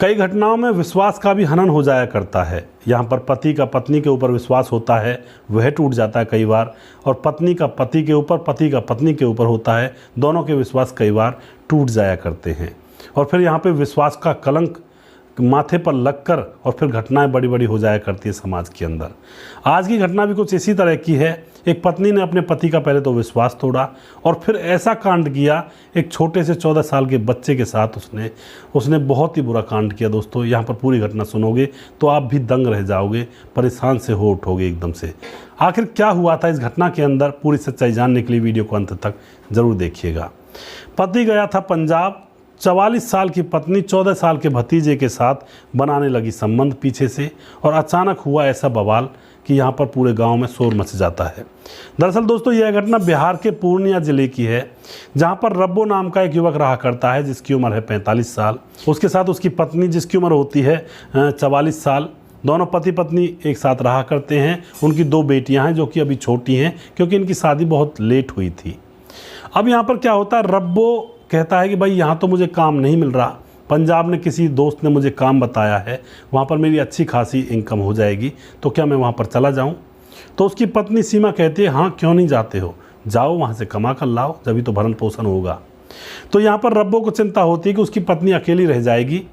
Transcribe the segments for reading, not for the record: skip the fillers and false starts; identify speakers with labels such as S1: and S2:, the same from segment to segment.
S1: कई घटनाओं में विश्वास का भी हनन हो जाया करता है। यहाँ पर पति का पत्नी के ऊपर विश्वास होता है, वह टूट जाता है कई बार, और पत्नी का पति के ऊपर, पति का पत्नी के ऊपर होता है। दोनों के विश्वास कई बार टूट जाया करते हैं और फिर यहाँ पे विश्वास का कलंक माथे पर लगकर और फिर घटनाएं बड़ी बड़ी हो जाया करती है समाज के अंदर। आज की घटना भी कुछ इसी तरह की है। एक पत्नी ने अपने पति का पहले तो विश्वास तोड़ा और फिर ऐसा कांड किया, एक छोटे से 14 साल के बच्चे के साथ उसने बहुत ही बुरा कांड किया। दोस्तों, यहाँ पर पूरी घटना सुनोगे तो आप भी दंग रह जाओगे, परेशान से हो उठोगे एकदम से। आखिर क्या हुआ था इस घटना के अंदर, पूरी सच्चाई जानने के लिए वीडियो को अंत तक जरूर देखिएगा। पति गया था पंजाब, 44 साल की पत्नी 14 साल के भतीजे के साथ बनाने लगी संबंध पीछे से, और अचानक हुआ ऐसा बवाल कि यहाँ पर पूरे गांव में शोर मच जाता है। दरअसल दोस्तों, यह घटना बिहार के पूर्णिया जिले की है, जहाँ पर रब्बो नाम का एक युवक रहा करता है जिसकी उम्र है 45 साल। उसके साथ उसकी पत्नी जिसकी उम्र होती है 44 साल। दोनों पति पत्नी एक साथ रहा करते हैं। उनकी 2 बेटियाँ हैं जो कि अभी छोटी हैं, क्योंकि इनकी शादी बहुत लेट हुई थी। अब यहाँ पर क्या होता है, रब्बो कहता है कि भाई यहाँ तो मुझे काम नहीं मिल रहा, पंजाब ने किसी दोस्त ने मुझे काम बताया है, वहाँ पर मेरी अच्छी खासी इनकम हो जाएगी, तो क्या मैं वहाँ पर चला जाऊँ? तो उसकी पत्नी सीमा कहती है, हाँ क्यों नहीं जाते हो, जाओ वहाँ से कमा कर लाओ, जभी तो भरण पोषण होगा। तो यहाँ पर रब्बो को चिंता होती है कि उसकी पत्नी अकेली रह जाएगी।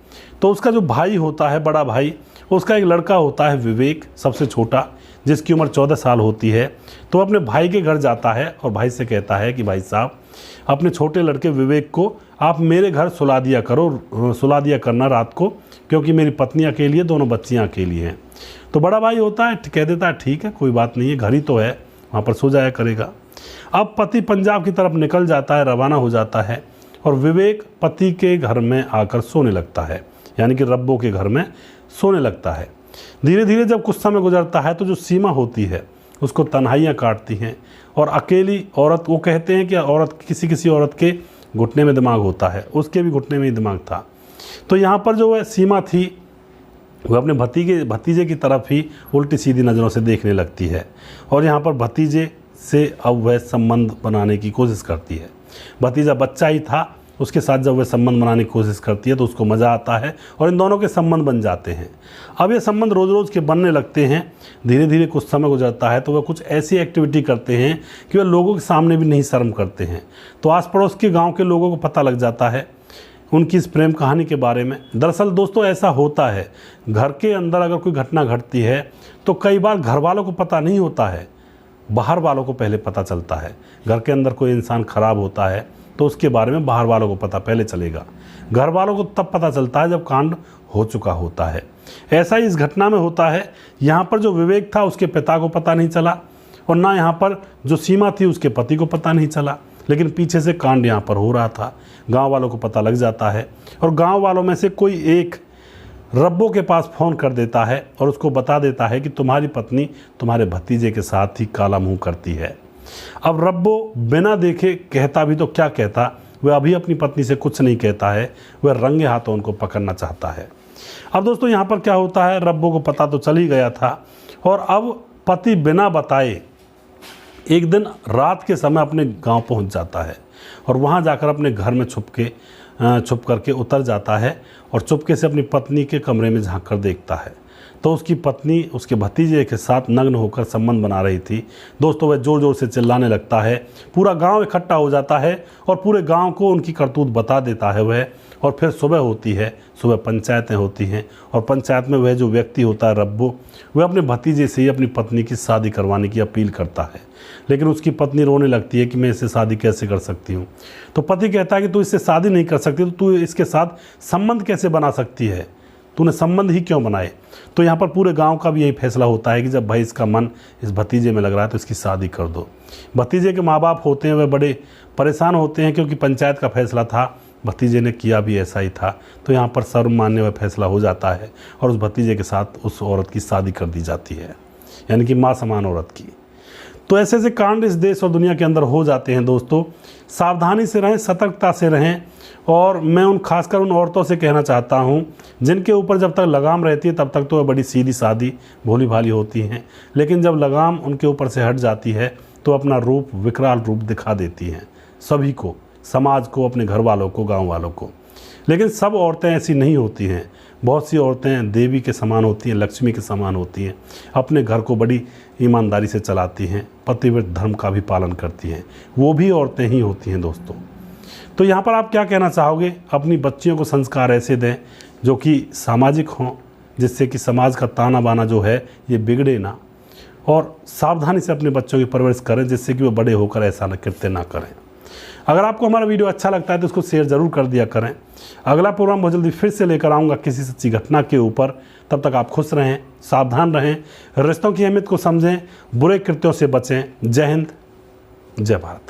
S1: तो उसका जो भाई होता है, बड़ा भाई, उसका एक लड़का होता है विवेक, सबसे छोटा, जिसकी उम्र 14 साल होती है। तो अपने भाई के घर जाता है और भाई से कहता है कि भाई साहब, अपने छोटे लड़के विवेक को आप मेरे घर सुला दिया करना रात को, क्योंकि मेरी पत्नी अकेली है, दोनों बच्चियां अकेली हैं। तो बड़ा भाई होता है, कह देता है ठीक है, कोई बात नहीं है, घर ही तो है, वहाँ पर सो जाया करेगा। अब पति पंजाब की तरफ निकल जाता है, रवाना हो जाता है, और विवेक पति के घर में आकर सोने लगता है, यानी कि रब्बो के घर में सोने लगता है। धीरे धीरे जब कुछ समय गुजरता है तो जो सीमा होती है उसको तन्हाइयाँ काटती हैं, और अकेली औरत, वो कहते हैं कि औरत, किसी औरत के घुटने में दिमाग होता है, उसके भी घुटने में ही दिमाग था। तो यहाँ पर जो है सीमा थी, वह अपने भतीजे की तरफ ही उल्टी सीधी नज़रों से देखने लगती है, और यहाँ पर भतीजे से अब वह संबंध बनाने की कोशिश करती है। भतीजा बच्चा ही था, उसके साथ जब वह संबंध बनाने की कोशिश करती है तो उसको मज़ा आता है और इन दोनों के संबंध बन जाते हैं। अब ये संबंध रोज़ रोज़ के बनने लगते हैं। धीरे धीरे कुछ समय गुजरता है तो वह कुछ ऐसी एक्टिविटी करते हैं कि वह लोगों के सामने भी नहीं शर्म करते हैं। तो आस पड़ोस के गाँव के लोगों को पता लग जाता है उनकी इस प्रेम कहानी के बारे में। दरअसल दोस्तों, ऐसा होता है, घर के अंदर अगर कोई घटना घटती है तो कई बार घर वालों को पता नहीं होता है, बाहर वालों को पहले पता चलता है। घर के अंदर कोई इंसान खराब होता है तो उसके बारे में बाहर वालों को पता पहले चलेगा, घर वालों को तब पता चलता है जब कांड हो चुका होता है। ऐसा ही इस घटना में होता है। यहाँ पर जो विवेक था उसके पिता को पता नहीं चला, और ना यहाँ पर जो सीमा थी उसके पति को पता नहीं चला, लेकिन पीछे से कांड यहाँ पर हो रहा था। गांव वालों को पता लग जाता है, और गांव वालों में से कोई एक रब्बो के पास फ़ोन कर देता है और उसको बता देता है कि तुम्हारी पत्नी तुम्हारे भतीजे के साथ ही काला मुँह करती है। अब रब्बो बिना देखे कहता भी तो क्या कहता, वह अभी अपनी पत्नी से कुछ नहीं कहता है, वह रंगे हाथों उनको पकड़ना चाहता है। अब दोस्तों, यहाँ पर क्या होता है, रब्बो को पता तो चल ही गया था, और अब पति बिना बताए एक दिन रात के समय अपने गांव पहुंच जाता है, और वहां जाकर अपने घर में छुप करके उतर जाता है, और चुपके से अपनी पत्नी के कमरे में झांक कर देखता है। तो उसकी पत्नी उसके भतीजे के साथ नग्न होकर संबंध बना रही थी। दोस्तों, वह ज़ोर ज़ोर से चिल्लाने लगता है, पूरा गांव इकट्ठा हो जाता है और पूरे गांव को उनकी करतूत बता देता है वह। और फिर सुबह होती है, सुबह पंचायतें होती हैं, और पंचायत में वह जो व्यक्ति होता है रब्बो, वह अपने भतीजे से ही अपनी पत्नी की शादी करवाने की अपील करता है। लेकिन उसकी पत्नी रोने लगती है कि मैं इससे शादी कैसे कर सकती हूँ। तो पति कहता है कि तू इससे शादी नहीं कर सकती, तो तू इसके साथ संबंध कैसे बना सकती है, तूने संबंध ही क्यों बनाए। तो यहाँ पर पूरे गांव का भी यही फैसला होता है कि जब भाई इसका मन इस भतीजे में लग रहा है तो इसकी शादी कर दो। भतीजे के माँ बाप होते हैं, वे बड़े परेशान होते हैं, क्योंकि पंचायत का फैसला था, भतीजे ने किया भी ऐसा ही था। तो यहाँ पर सर्वमान्य वह फैसला हो जाता है और उस भतीजे के साथ उस औरत की शादी कर दी जाती है, यानी कि माँ समान औरत की। तो ऐसे ऐसे कांड इस देश और दुनिया के अंदर हो जाते हैं। दोस्तों, सावधानी से रहें, सतर्कता से रहें, और मैं खासकर उन औरतों से कहना चाहता हूं जिनके ऊपर जब तक लगाम रहती है तब तक तो वह बड़ी सीधी सादी भोली भाली होती हैं, लेकिन जब लगाम उनके ऊपर से हट जाती है तो अपना रूप, विकराल रूप दिखा देती हैं, सभी को, समाज को, अपने घर वालों को, गाँव वालों को। लेकिन सब औरतें ऐसी नहीं होती हैं। बहुत सी औरतें देवी के समान होती हैं, लक्ष्मी के समान होती हैं, अपने घर को बड़ी ईमानदारी से चलाती हैं, पतिव्रत धर्म का भी पालन करती हैं। वो भी औरतें ही होती हैं दोस्तों। तो यहाँ पर आप क्या कहना चाहोगे? अपनी बच्चियों को संस्कार ऐसे दें जो कि सामाजिक हों, जिससे कि समाज का ताना बाना जो है ये बिगड़े ना, और सावधानी से अपने बच्चों की परवरिश करें जिससे कि वो बड़े होकर ऐसा कृत्य ना करें। अगर आपको हमारा वीडियो अच्छा लगता है तो उसको शेयर ज़रूर कर दिया करें। अगला प्रोग्राम बहुत जल्दी फिर से लेकर आऊँगा किसी सच्ची घटना के ऊपर। तब तक आप खुश रहें, सावधान रहें, रिश्तों की अहमियत को समझें, बुरे कृत्यों से बचें। जय हिंद, जय भारत।